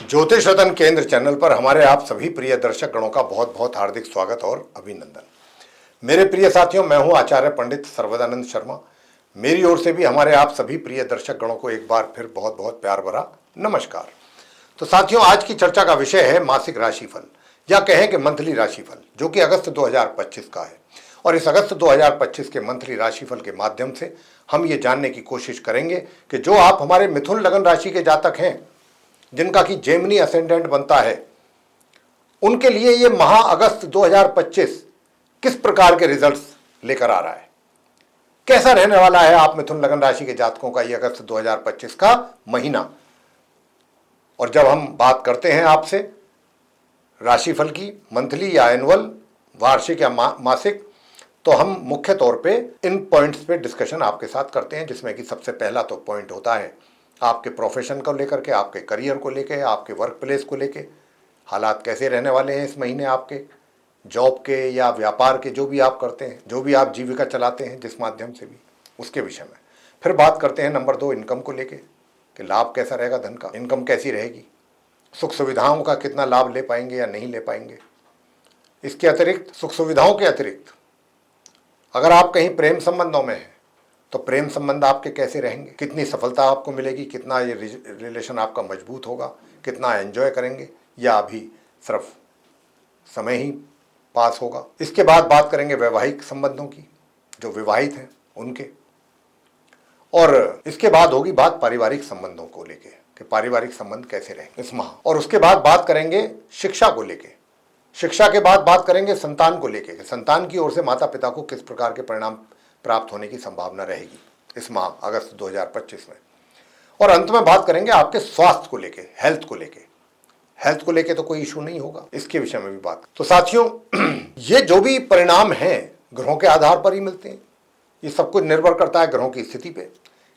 ज्योतिष रतन केंद्र चैनल पर हमारे आप सभी प्रिय दर्शक गणों का बहुत बहुत हार्दिक स्वागत और अभिनंदन। मेरे प्रिय साथियों, मैं हूं आचार्य पंडित सर्वदानंद शर्मा। मेरी ओर से भी हमारे आप सभी प्रिय दर्शक गणों को एक बार फिर बहुत बहुत प्यार भरा नमस्कार। तो साथियों, आज की चर्चा का विषय है मासिक राशिफल या कहें कि मंथली राशिफल, जो कि अगस्त 2025 का है। और इस अगस्त 2025 के मंथली राशिफल के माध्यम से हम ये जानने की कोशिश करेंगे कि जो आप हमारे मिथुन लगन राशि के जातक हैं, जिनका कि जेमिनी असेंडेंट बनता है, उनके लिए ये महा अगस्त 2025 किस प्रकार के रिजल्ट्स लेकर आ रहा है, कैसा रहने वाला है आप मिथुन लगन राशि के जातकों का ये अगस्त 2025 का महीना। और जब हम बात करते हैं आपसे राशिफल की, मंथली या एनुअल, वार्षिक या मासिक, तो हम मुख्य तौर पे इन पॉइंट्स पे डिस्कशन आपके साथ करते हैं, जिसमें कि सबसे पहला तो पॉइंट होता है आपके प्रोफेशन को लेकर के, आपके करियर को लेकर, आपके वर्क प्लेस को लेकर हालात कैसे रहने वाले हैं इस महीने, आपके जॉब के या व्यापार के, जो भी आप करते हैं, जो भी आप जीविका चलाते हैं जिस माध्यम से भी, उसके विषय में। फिर बात करते हैं नंबर 2 इनकम को लेके कि लाभ कैसा रहेगा, धन का इनकम कैसी रहेगी, सुख सुविधाओं का कितना लाभ ले पाएंगे या नहीं ले पाएंगे। इसके अतिरिक्त, सुख सुविधाओं के अतिरिक्त, अगर आप कहीं प्रेम संबंधों में हैं तो प्रेम संबंध आपके कैसे रहेंगे, कितनी सफलता आपको मिलेगी, कितना ये रिलेशन आपका मजबूत होगा, कितना एंजॉय करेंगे, या अभी सिर्फ समय ही पास होगा। इसके बाद बात करेंगे वैवाहिक संबंधों की, जो विवाहित हैं उनके। और इसके बाद होगी बात पारिवारिक संबंधों को लेके कि पारिवारिक संबंध कैसे रहेंगे इस माह। और उसके बाद बात करेंगे शिक्षा को लेके। शिक्षा के बाद बात करेंगे संतान को लेके, संतान की ओर से माता पिता को किस प्रकार के परिणाम प्राप्त होने की संभावना रहेगी इस माह अगस्त 2025 में। और अंत में बात करेंगे आपके स्वास्थ्य को लेके, हेल्थ को लेके। हेल्थ को लेके तो कोई इशू नहीं होगा, इसके विषय में भी बात। तो साथियों, ये जो भी परिणाम हैं ग्रहों के आधार पर ही मिलते हैं। ये सब कुछ निर्भर करता है ग्रहों की स्थिति पे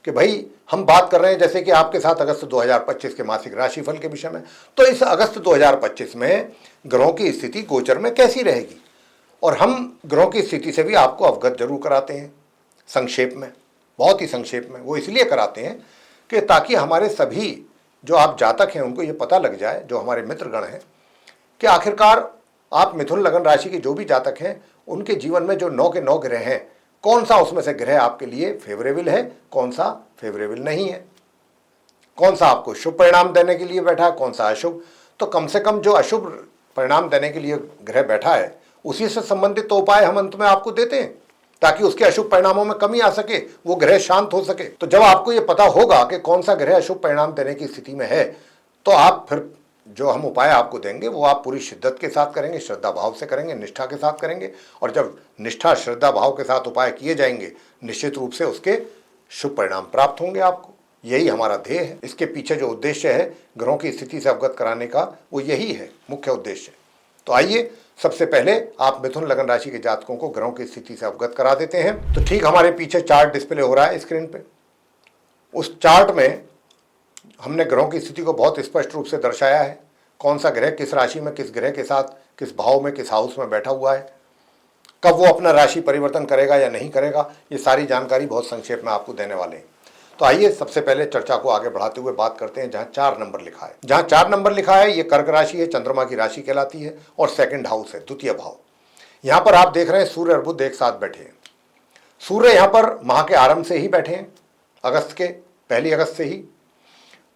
कि भाई हम बात कर रहे हैं जैसे कि आपके साथ अगस्त 2025 के मासिक राशिफल के विषय में। तो इस अगस्त 2025 में ग्रहों की स्थिति गोचर में कैसी रहेगी, और हम ग्रहों की स्थिति से भी आपको अवगत जरूर कराते हैं संक्षेप में, बहुत ही संक्षेप में। वो इसलिए कराते हैं कि ताकि हमारे सभी जो आप जातक हैं उनको ये पता लग जाए, जो हमारे मित्रगण हैं, कि आखिरकार आप मिथुन लगन राशि के जो भी जातक हैं उनके जीवन में जो 9 के 9 ग्रह हैं, कौन सा उसमें से ग्रह आपके लिए फेवरेबल है, कौन सा फेवरेबल नहीं है, कौन सा आपको शुभ परिणाम देने के लिए बैठा है, कौन सा अशुभ। तो कम से कम जो अशुभ परिणाम देने के लिए ग्रह बैठा है उसी से संबंधित तो उपाय हम अंत में आपको देते हैं, ताकि उसके अशुभ परिणामों में कमी आ सके, वो ग्रह शांत हो सके। तो जब आपको ये पता होगा कि कौन सा ग्रह अशुभ परिणाम देने की स्थिति में है, तो आप फिर जो हम उपाय आपको देंगे वो आप पूरी शिद्दत के साथ करेंगे, श्रद्धा भाव से करेंगे, निष्ठा के साथ करेंगे। और जब निष्ठा श्रद्धा भाव के साथ उपाय किए जाएंगे, निश्चित रूप से उसके शुभ परिणाम प्राप्त होंगे आपको। यही हमारा ध्येय है। इसके पीछे जो उद्देश्य है ग्रहों की स्थिति से अवगत कराने का, वो यही है मुख्य उद्देश्य। तो आइए सबसे पहले आप मिथुन लगन राशि के जातकों को ग्रहों की स्थिति से अवगत करा देते हैं। तो ठीक हमारे पीछे चार्ट डिस्प्ले हो रहा है स्क्रीन पे। उस चार्ट में हमने ग्रहों की स्थिति को बहुत स्पष्ट रूप से दर्शाया है, कौन सा ग्रह किस राशि में, किस ग्रह के साथ, किस भाव में, किस हाउस में बैठा हुआ है, कब वो अपना राशि परिवर्तन करेगा या नहीं करेगा, ये सारी जानकारी बहुत संक्षेप में आपको देने वाले हैं। तो आइए सबसे पहले चर्चा को आगे बढ़ाते हुए बात करते हैं जहां 4 नंबर लिखा है। जहां 4 नंबर लिखा है ये कर्क राशि है, चंद्रमा की राशि कहलाती है, और सेकंड हाउस है, द्वितीय भाव। यहां पर आप देख रहे हैं सूर्य और बुध एक साथ बैठे हैं। सूर्य यहां पर माह के आरंभ से ही बैठे हैं, अगस्त के 1 अगस्त से ही,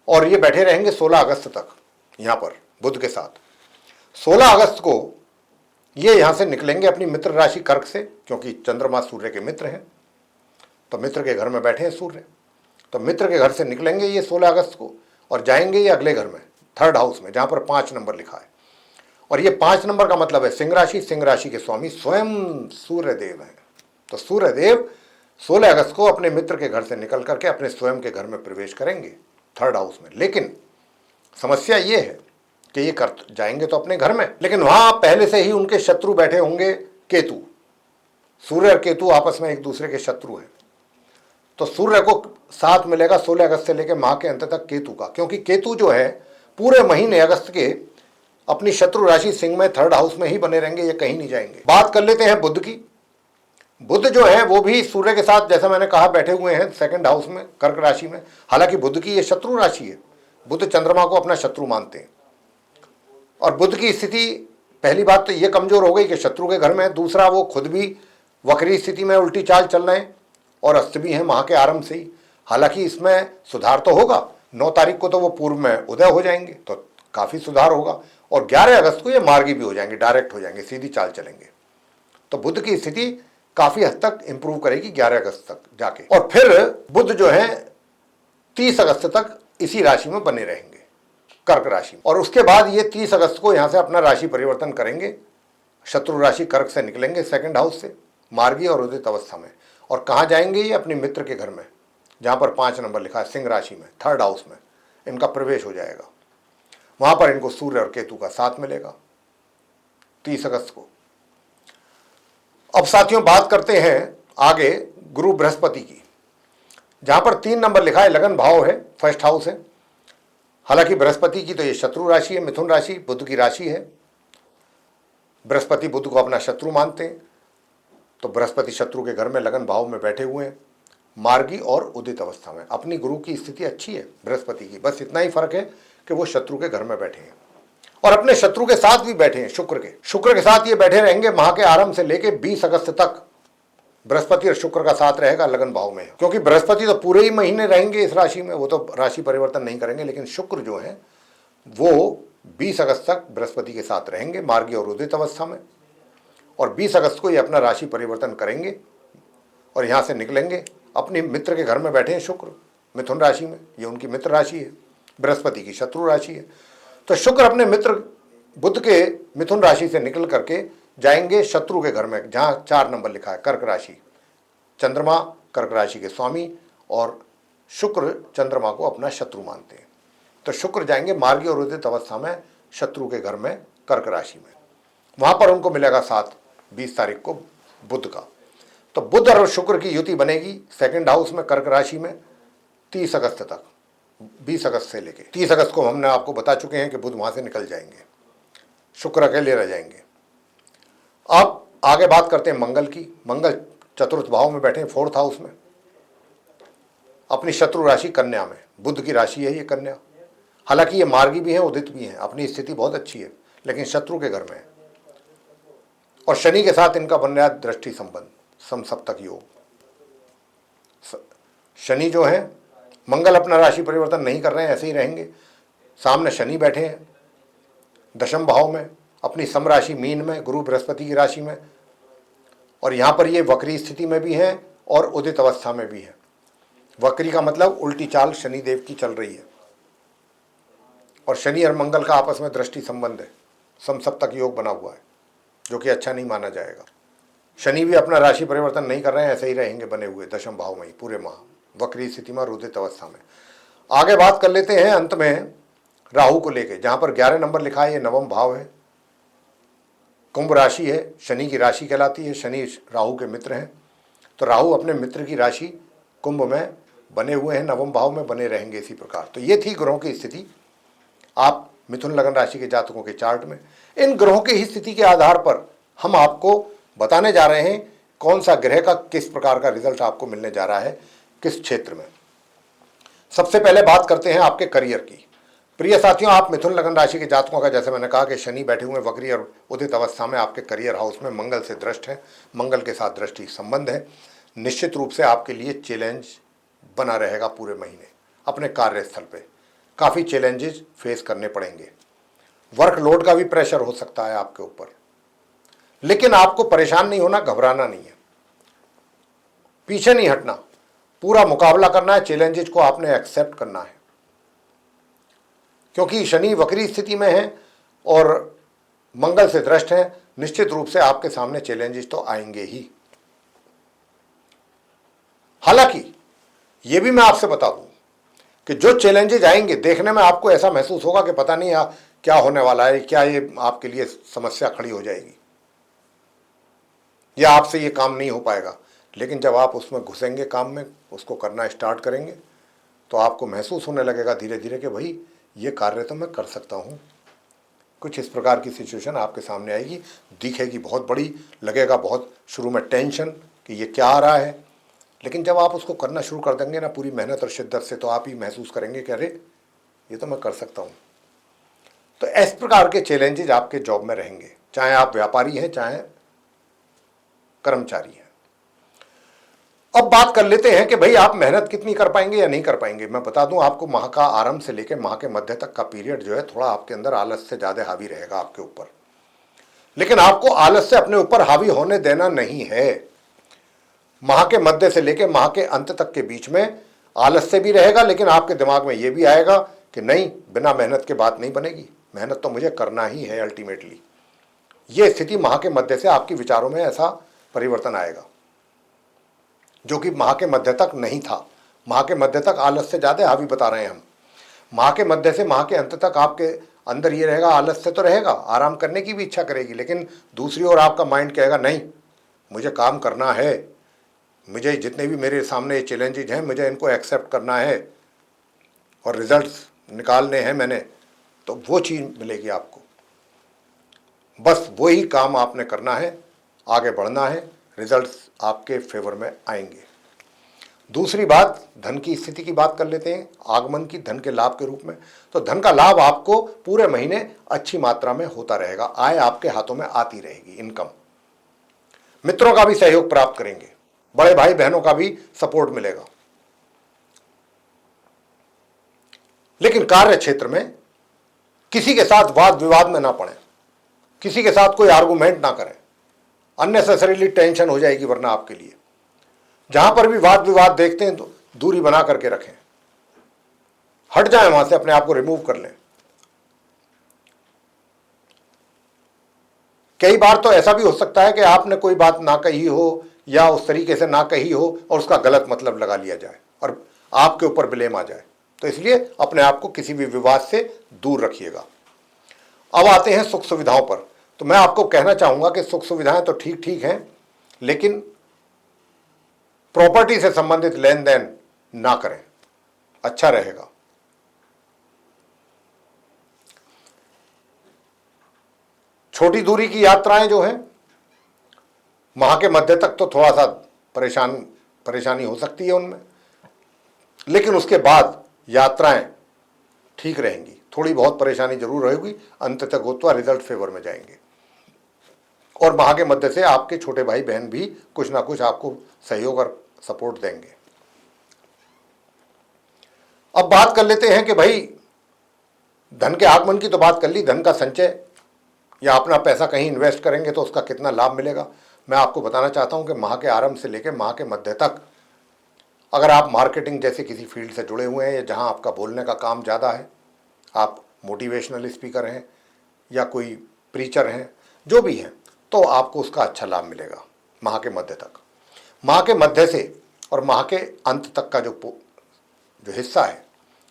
और ये बैठे रहेंगे 16 अगस्त तक यहां पर बुध के साथ। 16 अगस्त को ये यहां से निकलेंगे अपनी मित्र राशि कर्क से, क्योंकि चंद्रमा सूर्य के मित्र हैं, तो मित्र के घर में बैठे हैं सूर्य। तो मित्र के घर से निकलेंगे ये 16 अगस्त को और जाएंगे ये अगले घर में, थर्ड हाउस में, जहां पर 5 नंबर लिखा है। और ये 5 नंबर का मतलब है सिंह राशि। सिंह राशि के स्वामी स्वयं सूर्यदेव हैं। तो सूर्यदेव 16 अगस्त को अपने मित्र के घर से निकल करके अपने स्वयं के घर में प्रवेश करेंगे, थर्ड हाउस में। लेकिन समस्या ये है कि ये कर जाएंगे तो अपने घर में, लेकिन वहां पहले से ही उनके शत्रु बैठे होंगे, केतु। सूर्य और केतु आपस में एक दूसरे के शत्रु हैं। तो सूर्य को साथ मिलेगा 16 अगस्त से लेकर माह के अंत तक केतु का, क्योंकि केतु जो है पूरे महीने अगस्त के अपनी शत्रु राशि सिंह में थर्ड हाउस में ही बने रहेंगे, ये कहीं नहीं जाएंगे। बात कर लेते हैं बुध की। बुध जो है वो भी सूर्य के साथ, जैसा मैंने कहा, बैठे हुए हैं सेकंड हाउस में, कर्क राशि में। हालांकि बुध की ये शत्रु राशि है, बुध चंद्रमा को अपना शत्रु मानते हैं। और बुध की स्थिति, पहली बात तो ये कमजोर हो गई कि शत्रु के घर में है, दूसरा वो खुद भी वक्री स्थिति में उल्टी चाल चल रहे हैं और अस्त भी हैं माह के आरंभ से ही। हालांकि इसमें सुधार तो होगा, 9 तारीख को तो वो पूर्व में उदय हो जाएंगे तो काफी सुधार होगा, और 11 अगस्त को ये मार्गी भी हो जाएंगे, डायरेक्ट हो जाएंगे, सीधी चाल चलेंगे। तो बुध की स्थिति काफी हद तक इंप्रूव करेगी 11 अगस्त तक जाके, और फिर बुध जो है 30 अगस्त तक इसी राशि में बने रहेंगे, कर्क राशि। और उसके बाद ये 30 अगस्त को यहां से अपना राशि परिवर्तन करेंगे, शत्रु राशि कर्क से निकलेंगे सेकंड हाउस से मार्गी और उदित अवस्था में। और कहां जाएंगे ये? अपने मित्र के घर में, जहां पर 5 नंबर लिखा है सिंह राशि में, थर्ड हाउस में इनका प्रवेश हो जाएगा। वहां पर इनको सूर्य और केतु का साथ मिलेगा 30 अगस्त को। अब साथियों बात करते हैं आगे गुरु बृहस्पति की, जहां पर 3 नंबर लिखा है लगन भाव है, फर्स्ट हाउस है। हालांकि बृहस्पति की तो ये शत्रु राशि है, मिथुन राशि बुध की राशि है। बृहस्पति बुध को अपना शत्रु मानते हैं, तो बृहस्पति शत्रु के घर में लगन भाव में बैठे हुए हैं, मार्गी और उदित अवस्था में। अपनी गुरु की स्थिति अच्छी है बृहस्पति की, बस इतना ही फर्क है कि वो शत्रु के घर में बैठे हैं और अपने शत्रु के साथ भी बैठे हैं, शुक्र के साथ ये बैठे रहेंगे माह के आरंभ से लेके 20 अगस्त तक। बृहस्पति और शुक्र का साथ रहेगा लगन भाव में, क्योंकि बृहस्पति तो पूरे ही महीने रहेंगे इस राशि में, वो तो राशि परिवर्तन नहीं करेंगे, लेकिन शुक्र जो है वो 20 अगस्त तक बृहस्पति के साथ रहेंगे मार्गी और उदित अवस्था में, और 20 अगस्त को ये अपना राशि परिवर्तन करेंगे और यहां से निकलेंगे। अपने मित्र के घर में बैठे हैं शुक्र मिथुन राशि में, ये उनकी मित्र राशि है, बृहस्पति की शत्रु राशि है। तो शुक्र अपने मित्र बुध के मिथुन राशि से निकल करके जाएंगे शत्रु के घर में, जहां 4 नंबर लिखा है कर्क राशि। चंद्रमा कर्क राशि के स्वामी और शुक्र चंद्रमा को अपना शत्रु मानते हैं, तो शुक्र जाएंगे मार्गी और उदित अवस्था में शत्रु के घर में कर्क राशि में। वहां पर उनको मिलेगा साथ 20 तारीख को बुध का। तो बुध और शुक्र की युति बनेगी सेकंड हाउस में कर्क राशि में 30 अगस्त तक, 20 अगस्त से लेके 30 अगस्त को हमने आपको बता चुके हैं कि बुध वहां से निकल जाएंगे, शुक्र अकेले रह जाएंगे। अब आगे बात करते हैं मंगल की। मंगल चतुर्थ भाव में बैठे हैं, फोर्थ हाउस में, अपनी शत्रु राशि कन्या में। बुध की राशि है ये कन्या, हालांकि ये मार्गी भी है उदित भी है, अपनी स्थिति बहुत अच्छी है, लेकिन शत्रु के घर में है। और शनि के साथ इनका बन रहा है दृष्टि संबंध, समसप्तक योग। शनि जो है, मंगल अपना राशि परिवर्तन नहीं कर रहे हैं, ऐसे ही रहेंगे। सामने शनि बैठे हैं दशम भाव में, अपनी सम राशि मीन में, गुरु बृहस्पति की राशि में, और यहां पर ये वक्री स्थिति में भी है और उदित अवस्था में भी है। वक्री का मतलब उल्टी चाल शनि देव की चल रही है, और शनि और मंगल का आपस में दृष्टि संबंध है, समसप्तक योग बना हुआ है, जो कि अच्छा नहीं माना जाएगा। शनि भी अपना राशि परिवर्तन नहीं कर रहे हैं, ऐसे ही रहेंगे बने हुए दशम भाव में ही पूरे माह, वक्री स्थिति में, उदित अवस्था में। आगे बात कर लेते हैं अंत में राहु को लेके, जहां पर 11 नंबर लिखा है, ये नवम भाव है, कुंभ राशि है, शनि की राशि कहलाती है, शनि राहु के मित्र हैं। तो राहु अपने मित्र की राशि कुंभ में बने हुए हैं, नवम भाव में बने रहेंगे इसी प्रकार। तो ये थी ग्रहों की स्थिति आप मिथुन लगन राशि के जातकों के चार्ट में। इन ग्रहों की ही स्थिति के आधार पर हम आपको बताने जा रहे हैं कौन सा ग्रह का किस प्रकार का रिजल्ट आपको मिलने जा रहा है किस क्षेत्र में। सबसे पहले बात करते हैं आपके करियर की। प्रिय साथियों, आप मिथुन लगन राशि के जातकों का, जैसे मैंने कहा कि शनि बैठे हुए वक्री और उदित अवस्था में आपके करियर हाउस में मंगल से दृष्ट है, मंगल के साथ दृष्टि संबंध है। निश्चित रूप से आपके लिए चैलेंज बना रहेगा पूरे महीने। अपने कार्यस्थल पे काफ़ी चैलेंजेस फेस करने पड़ेंगे, वर्कलोड का भी प्रेशर हो सकता है आपके ऊपर, लेकिन आपको परेशान नहीं होना, घबराना नहीं है, पीछे नहीं हटना, पूरा मुकाबला करना है, चैलेंजेस को आपने एक्सेप्ट करना है, क्योंकि शनि वक्री स्थिति में है और मंगल से दृष्ट है। निश्चित रूप से आपके सामने चैलेंजेस तो आएंगे ही। हालांकि यह भी मैं आपसे बता दूं कि जो चैलेंजेस आएंगे, देखने में आपको ऐसा महसूस होगा कि पता नहीं क्या होने वाला है, क्या ये आपके लिए समस्या खड़ी हो जाएगी या आपसे ये काम नहीं हो पाएगा। लेकिन जब आप उसमें घुसेंगे, काम में उसको करना स्टार्ट करेंगे, तो आपको महसूस होने लगेगा धीरे धीरे कि भाई ये कार्य तो मैं कर सकता हूँ। कुछ इस प्रकार की सिचुएशन आपके सामने आएगी, दिखेगी बहुत बड़ी, लगेगा बहुत शुरू में टेंशन कि ये क्या आ रहा है, लेकिन जब आप उसको करना शुरू कर देंगे ना पूरी मेहनत और शिद्दत से, तो आप ही महसूस करेंगे कि अरे ये तो मैं कर सकता हूँ। तो इस प्रकार के चैलेंजेस आपके जॉब में रहेंगे, चाहे आप व्यापारी हैं चाहे कर्मचारी हैं। अब बात कर लेते हैं कि भाई आप मेहनत कितनी कर पाएंगे या नहीं कर पाएंगे। मैं बता दूं आपको, माह का आरंभ से लेकर माह के मध्य तक का पीरियड जो है थोड़ा आपके अंदर आलस से ज्यादा हावी रहेगा आपके ऊपर, लेकिन आपको आलस से अपने ऊपर हावी होने देना नहीं है। माह के मध्य से लेकर माह के अंत तक के बीच में आलस से भी रहेगा, लेकिन आपके दिमाग में यह भी आएगा कि नहीं, बिना मेहनत के बात नहीं बनेगी, मेहनत तो मुझे करना ही है अल्टीमेटली। यह स्थिति माह के मध्य से आपके विचारों में ऐसा परिवर्तन आएगा, जो कि माह के मध्य तक नहीं था। माह के मध्य तक आलस से ज्यादा हावी बता रहे हैं हम। माह के मध्य से माह के अंत तक आपके अंदर ये रहेगा, आलस से तो रहेगा, आराम करने की भी इच्छा करेगी, लेकिन दूसरी ओर आपका माइंड कहेगा नहीं, मुझे काम करना है, मुझे जितने भी मेरे सामने चैलेंजेज हैं मुझे इनको एक्सेप्ट करना है और रिजल्ट्स निकालने हैं मैंने, तो वो चीज़ मिलेगी आपको। बस वही काम आपने करना है, आगे बढ़ना है, रिजल्ट्स आपके फेवर में आएंगे। दूसरी बात, धन की स्थिति की बात कर लेते हैं, आगमन की, धन के लाभ के रूप में। तो धन का लाभ आपको पूरे महीने अच्छी मात्रा में होता रहेगा, आय आपके हाथों में आती रहेगी, इनकम। मित्रों का भी सहयोग प्राप्त करेंगे, बड़े भाई बहनों का भी सपोर्ट मिलेगा। लेकिन कार्य क्षेत्र में किसी के साथ वाद विवाद में ना पड़े, किसी के साथ कोई आर्गुमेंट ना करें, अननेसेसरीली टेंशन हो जाएगी वरना आपके लिए। जहां पर भी वाद विवाद देखते हैं तो दूरी बना करके रखें, हट जाएं वहां से, अपने आप को रिमूव कर लें। कई बार तो ऐसा भी हो सकता है कि आपने कोई बात ना कही हो या उस तरीके से ना कही हो और उसका गलत मतलब लगा लिया जाए और आपके ऊपर ब्लेम आ जाए, तो इसलिए अपने आप को किसी भी विवाद से दूर रखिएगा। अब आते हैं सुख सुविधाओं पर। तो मैं आपको कहना चाहूंगा कि सुख सुविधाएं तो ठीक ठीक हैं, लेकिन प्रॉपर्टी से संबंधित लेन देन ना करें, अच्छा रहेगा। छोटी दूरी की यात्राएं जो हैं, माह के मध्य तक तो थोड़ा सा परेशानी हो सकती है उनमें, लेकिन उसके बाद यात्राएं ठीक रहेंगी। थोड़ी बहुत परेशानी जरूर रहेगी, अंत तक होता रिजल्ट फेवर में जाएंगे। और माह के मध्य से आपके छोटे भाई बहन भी कुछ ना कुछ आपको सहयोग और सपोर्ट देंगे। अब बात कर लेते हैं कि भाई धन के आगमन की तो बात कर ली, धन का संचय या अपना पैसा कहीं इन्वेस्ट करेंगे तो उसका कितना लाभ मिलेगा। मैं आपको बताना चाहता हूं कि माह के आरंभ से लेकर माह के मध्य तक अगर आप मार्केटिंग जैसे किसी फील्ड से जुड़े हुए हैं या जहां आपका बोलने का काम ज़्यादा है, आप मोटिवेशनल स्पीकर हैं या कोई प्रीचर हैं, जो भी हैं, तो आपको उसका अच्छा लाभ मिलेगा माह के मध्य तक। माह के मध्य से और माह के अंत तक का जो हिस्सा है,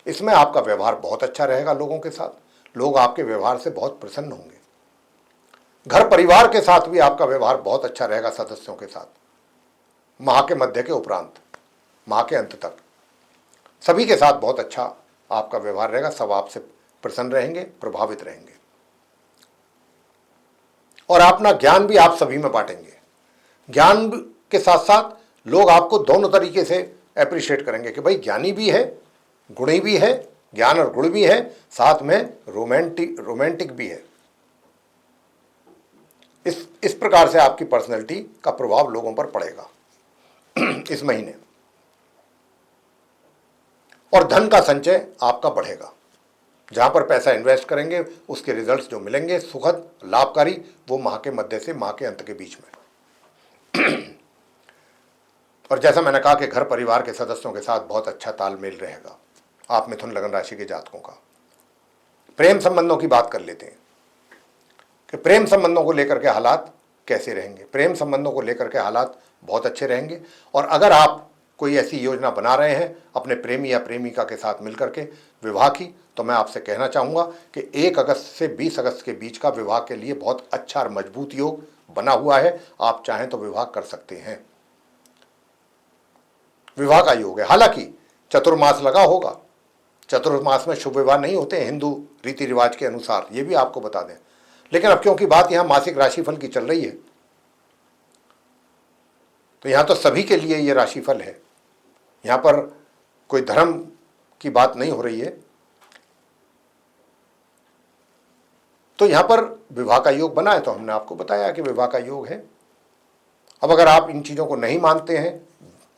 इसमें आपका व्यवहार बहुत अच्छा रहेगा लोगों के साथ, लोग आपके व्यवहार से बहुत प्रसन्न होंगे। घर परिवार के साथ भी आपका व्यवहार बहुत अच्छा रहेगा, सदस्यों के साथ। माह के मध्य के उपरांत माह के अंत तक सभी के साथ बहुत अच्छा आपका व्यवहार रहेगा, सब आपसे प्रसन्न रहेंगे, प्रभावित रहेंगे। और अपना ज्ञान भी आप सभी में बांटेंगे। ज्ञान के साथ साथ लोग आपको दोनों तरीके से एप्रिशिएट करेंगे कि भाई ज्ञानी भी है, गुणी भी है, ज्ञान और गुण भी है, साथ में रोमांटिक भी है। इस प्रकार से आपकी पर्सनैलिटी का प्रभाव लोगों पर पड़ेगा इस महीने। और धन का संचय आपका बढ़ेगा, जहां पर पैसा इन्वेस्ट करेंगे उसके रिजल्ट्स जो मिलेंगे सुखद लाभकारी, वो माह के मध्य से माह के अंत के बीच में। और जैसा मैंने कहा कि घर परिवार के सदस्यों के साथ बहुत अच्छा तालमेल रहेगा आप मिथुन लगन राशि के जातकों का। प्रेम संबंधों की बात कर लेते हैं कि प्रेम संबंधों को लेकर के हालात कैसे रहेंगे। प्रेम संबंधों को लेकर के हालात बहुत अच्छे रहेंगे। और अगर आप कोई ऐसी योजना बना रहे हैं अपने प्रेमी या प्रेमिका के साथ मिलकर के विवाह की, तो मैं आपसे कहना चाहूँगा कि 1 अगस्त से 20 अगस्त के बीच का विवाह के लिए बहुत अच्छा और मजबूत योग बना हुआ है। आप चाहें तो विवाह कर सकते हैं, विवाह का योग है। हालांकि चतुर्मास लगा होगा, चतुर्मास में शुभ विवाह नहीं होते हिंदू रीति रिवाज के अनुसार, ये भी आपको बता दें। लेकिन अब क्योंकि बात यहाँ मासिक राशिफल की चल रही है, तो यहाँ तो सभी के लिए ये राशिफल है, यहाँ पर कोई धर्म की बात नहीं हो रही है। तो यहाँ पर विवाह का योग बना है, तो हमने आपको बताया कि विवाह का योग है। अब अगर आप इन चीज़ों को नहीं मानते हैं,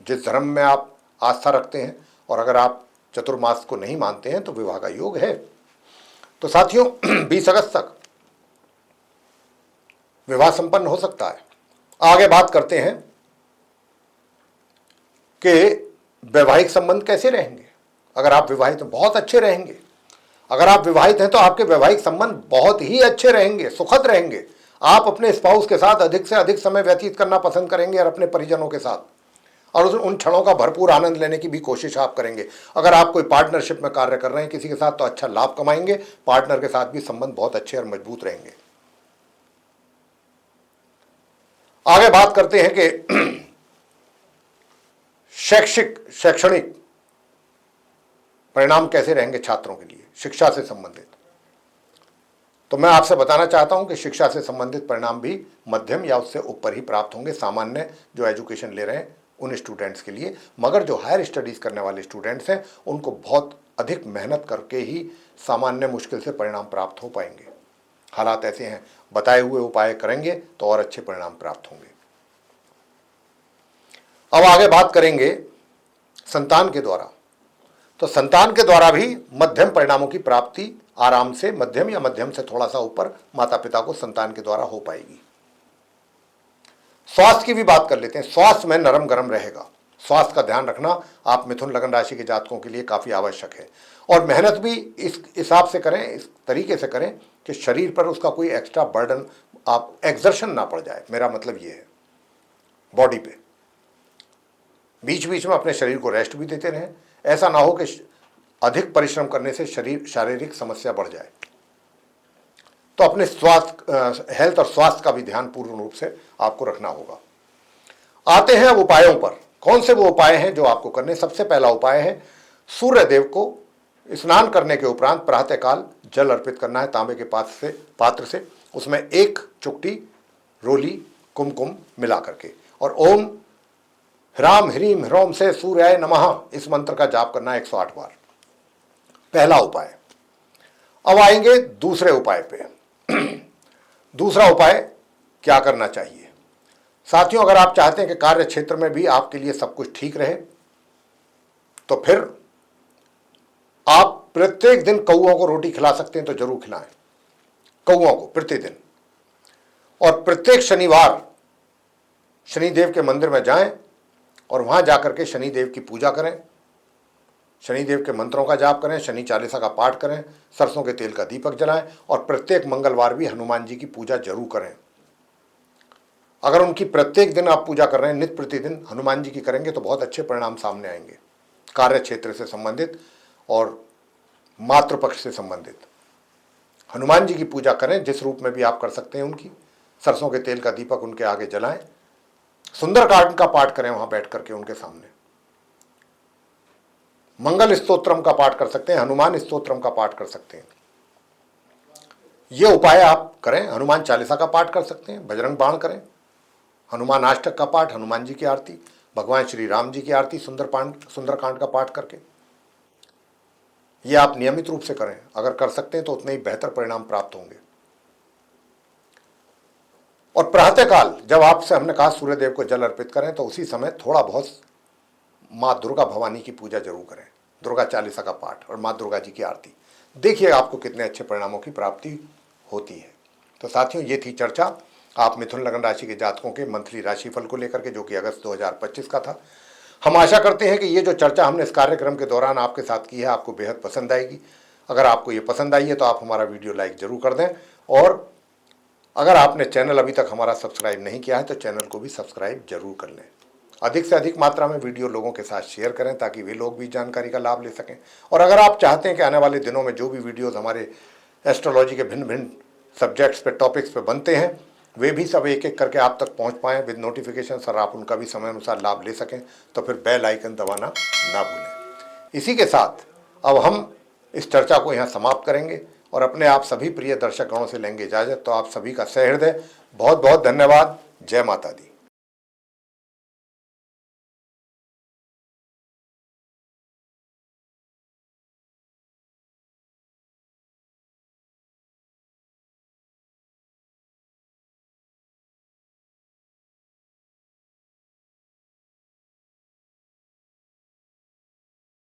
जिस धर्म में आप आस्था रखते हैं, और अगर आप चतुर्मास को नहीं मानते हैं, तो विवाह का योग है। तो साथियों 20 अगस्त तक विवाह संपन्न हो सकता है। आगे बात करते हैं कि वैवाहिक संबंध कैसे रहेंगे। अगर आप विवाहित हैं, बहुत अच्छे रहेंगे। अगर आप विवाहित हैं तो आपके वैवाहिक संबंध बहुत ही अच्छे रहेंगे, सुखद रहेंगे। आप अपने स्पाउस के साथ अधिक से अधिक समय व्यतीत करना पसंद करेंगे और अपने परिजनों के साथ, और उन क्षणों का भरपूर आनंद लेने की भी कोशिश आप करेंगे। अगर आप कोई पार्टनरशिप में कार्य कर रहे हैं किसी के साथ, तो अच्छा लाभ कमाएंगे। पार्टनर के साथ भी संबंध बहुत अच्छे और मजबूत रहेंगे। आगे बात करते हैं कि शैक्षणिक परिणाम कैसे रहेंगे छात्रों के लिए, शिक्षा से संबंधित। तो मैं आपसे बताना चाहता हूं कि शिक्षा से संबंधित परिणाम भी मध्यम या उससे ऊपर ही प्राप्त होंगे सामान्य जो एजुकेशन ले रहे हैं उन स्टूडेंट्स के लिए। मगर जो हायर स्टडीज करने वाले स्टूडेंट्स हैं, उनको बहुत अधिक मेहनत करके ही सामान्य मुश्किल से परिणाम प्राप्त हो पाएंगे। हालात ऐसे हैं, बताए हुए उपाय करेंगे तो और अच्छे परिणाम प्राप्त होंगे। अब आगे बात करेंगे संतान के द्वारा। तो संतान के द्वारा भी मध्यम परिणामों की प्राप्ति आराम से, मध्यम या मध्यम से थोड़ा सा ऊपर माता पिता को संतान के द्वारा हो पाएगी। स्वास्थ्य की भी बात कर लेते हैं। स्वास्थ्य में नरम गरम रहेगा। स्वास्थ्य का ध्यान रखना आप मिथुन लगन राशि के जातकों के लिए काफी आवश्यक है। और मेहनत भी इस हिसाब से करें, इस तरीके से करें कि शरीर पर उसका कोई एक्स्ट्रा बर्डन, आप एक्सर्शन ना पड़ जाए। मेरा मतलब ये है, बॉडी पे बीच बीच में अपने शरीर को रेस्ट भी देते रहें। ऐसा ना हो कि अधिक परिश्रम करने से शरीर शारीरिक समस्या बढ़ जाए। तो अपने स्वास्थ्य, हेल्थ और स्वास्थ्य का भी ध्यान पूर्ण रूप से आपको रखना होगा। आते हैं अब उपायों पर। कौन से वो उपाय हैं जो आपको करने। सबसे पहला उपाय है सूर्य देव को स्नान करने के उपरांत प्रातःकाल जल अर्पित करना है तांबे के पात्र से। उसमें 1 चुटकी रोली कुमकुम मिला करके, और ओम ह्राम ह्रीम ह्रोम से सूर्याय नमः इस मंत्र का जाप करना है 108 बार। पहला उपाय। अब आएंगे दूसरे उपाय पे। दूसरा उपाय क्या करना चाहिए। साथियों, अगर आप चाहते हैं कि कार्य क्षेत्र में भी आपके लिए सब कुछ ठीक रहे, तो फिर आप प्रत्येक दिन कौओं को रोटी खिला सकते हैं तो जरूर खिलाएं, कौओं को प्रतिदिन। और प्रत्येक शनिवार शनिदेव के मंदिर में जाएं और वहां जाकर के शनिदेव की पूजा करें, शनिदेव के मंत्रों का जाप करें, शनि चालीसा का पाठ करें, सरसों के तेल का दीपक जलाएं, और प्रत्येक मंगलवार भी हनुमान जी की पूजा जरूर करें। अगर उनकी प्रत्येक दिन आप पूजा कर रहे हैं, नित्य प्रतिदिन हनुमान जी की करेंगे, तो बहुत अच्छे परिणाम सामने आएंगे कार्य क्षेत्र से संबंधित और मातृपक्ष से संबंधित। हनुमान जी की पूजा करें जिस रूप में भी आप कर सकते हैं उनकी। सरसों के तेल का दीपक उनके आगे जलाएं, सुंदरकांड का पाठ करें वहां बैठ करके उनके सामने, मंगल स्तोत्रम का पाठ कर सकते हैं, हनुमान स्तोत्रम का पाठ कर सकते हैं। ये उपाय आप करें। हनुमान चालीसा का पाठ कर सकते हैं, बजरंग बाण करें, हनुमान अष्टक का पाठ, हनुमान जी की आरती, भगवान श्री राम जी की आरती सुंदरकांड का पाठ करके ये आप नियमित रूप से करें। अगर कर सकते हैं तो उतने ही बेहतर परिणाम प्राप्त होंगे। और प्रातःकाल जब आपसे हमने कहा सूर्यदेव को जल अर्पित करें, तो उसी समय थोड़ा बहुत माँ दुर्गा भवानी की पूजा जरूर करें, दुर्गा चालीसा का पाठ और माँ दुर्गा जी की आरती। देखिए आपको कितने अच्छे परिणामों की प्राप्ति होती है। तो साथियों, ये थी चर्चा आप मिथुन लगन राशि के जातकों के मंथली राशिफल को लेकर के, जो कि अगस्त 2025 का था। हम आशा करते हैं कि ये जो चर्चा हमने इस कार्यक्रम के दौरान आपके साथ की है आपको बेहद पसंद आएगी। अगर आपको ये पसंद आई है तो आप हमारा वीडियो लाइक जरूर कर दें, और अगर आपने चैनल अभी तक हमारा सब्सक्राइब नहीं किया है तो चैनल को भी सब्सक्राइब जरूर कर लें। अधिक से अधिक मात्रा में वीडियो लोगों के साथ शेयर करें ताकि वे लोग भी जानकारी का लाभ ले सकें। और अगर आप चाहते हैं कि आने वाले दिनों में जो भी वीडियोज़ हमारे एस्ट्रोलॉजी के भिन्न भिन्न सब्जेक्ट्स पे, टॉपिक्स पे बनते हैं, वे भी सब एक एक करके आप तक पहुंच पाएँ विद नोटिफिकेशन, और आप उनका भी समय अनुसार लाभ ले सकें, तो फिर बेल आइकन दबाना ना भूलें। इसी के साथ अब हम इस चर्चा को यहाँ समाप्त करेंगे और अपने आप सभी प्रिय दर्शक गणों से लेंगे इजाज़त। तो आप सभी का सहृदय बहुत बहुत धन्यवाद। जय माता दी।